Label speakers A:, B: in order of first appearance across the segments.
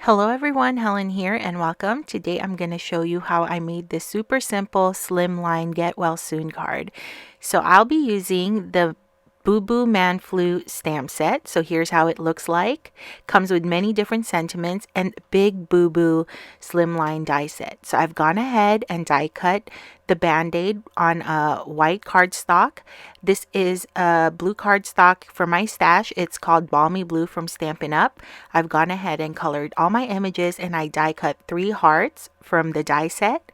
A: Hello everyone, Helen here and welcome. Today I'm going to show you how I made this super simple Slimline Get Well Soon card. So I'll be using the Booboo Manflu stamp set. So here's how it looks like. Comes with many different sentiments and Big Booboo Slimline die set. So I've gone ahead and die cut the band-aid on a white cardstock. This is a blue cardstock for my stash. It's called Balmy Blue from Stampin' Up. I've gone ahead and colored all my images and I die cut 3 hearts from the die set.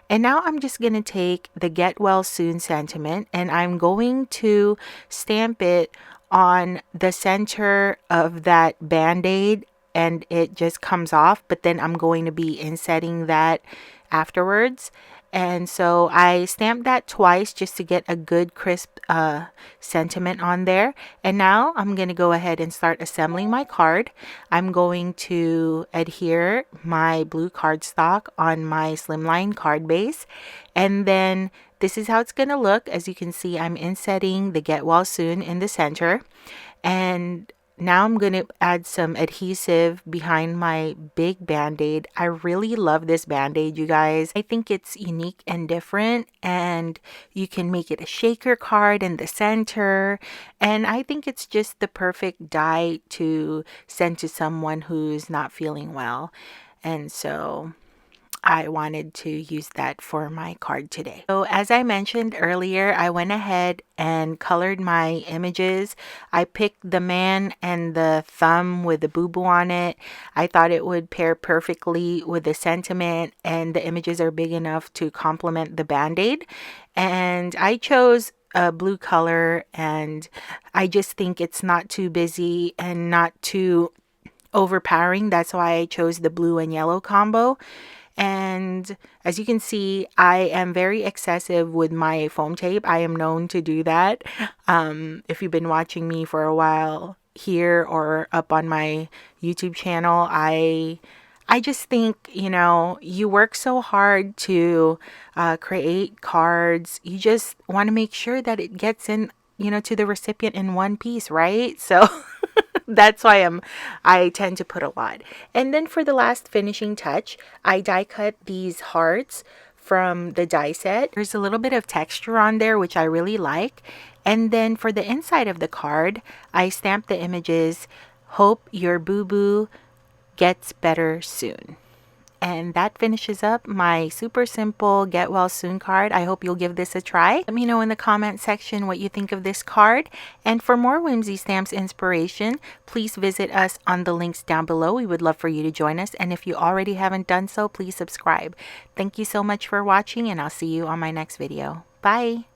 A: And now I'm just going to take the Get Well Soon sentiment and I'm going to stamp it on the center of that band-aid and it just comes off, but then I'm going to be insetting that afterwards. And so I stamped that twice just to get a good crisp sentiment on there. And now I'm going to go ahead and start assembling my card. I'm going to adhere my blue cardstock on my Slimline card base. And then this is how it's going to look. As you can see, I'm insetting the Get Well Soon in the center. And now I'm going to add some adhesive behind my big band-aid. I really love this band-aid, you guys. I think it's unique and different, and you can make it a shaker card in the center. And I think it's just the perfect die to send to someone who's not feeling well. And so I wanted to use that for my card today. So as I mentioned earlier, I went ahead and colored my images. I picked the man and the thumb with the boo-boo on it. I thought it would pair perfectly with the sentiment, and the images are big enough to complement the band-aid. And I chose a blue color, and I just think it's not too busy and not too overpowering. That's why I chose the blue and yellow combo. And as you can see, I am very excessive with my foam tape. I am known to do that. If you've been watching me for a while here or up on my YouTube channel, I just think, you know, you work so hard to create cards. You just want to make sure that it gets in, you know, to the recipient in one piece, right? So that's why I tend to put a lot. And then for the last finishing touch, I die cut these hearts from the die set. There's a little bit of texture on there, which I really like. And then for the inside of the card, I stamped the images, "Hope your boo-boo gets better soon." And that finishes up my super simple Get Well Soon card. I hope you'll give this a try. Let me know in the comment section what you think of this card. And for more Whimsy Stamps inspiration, please visit us on the links down below. We would love for you to join us. And if you already haven't done so, please subscribe. Thank you so much for watching, and I'll see you on my next video. Bye!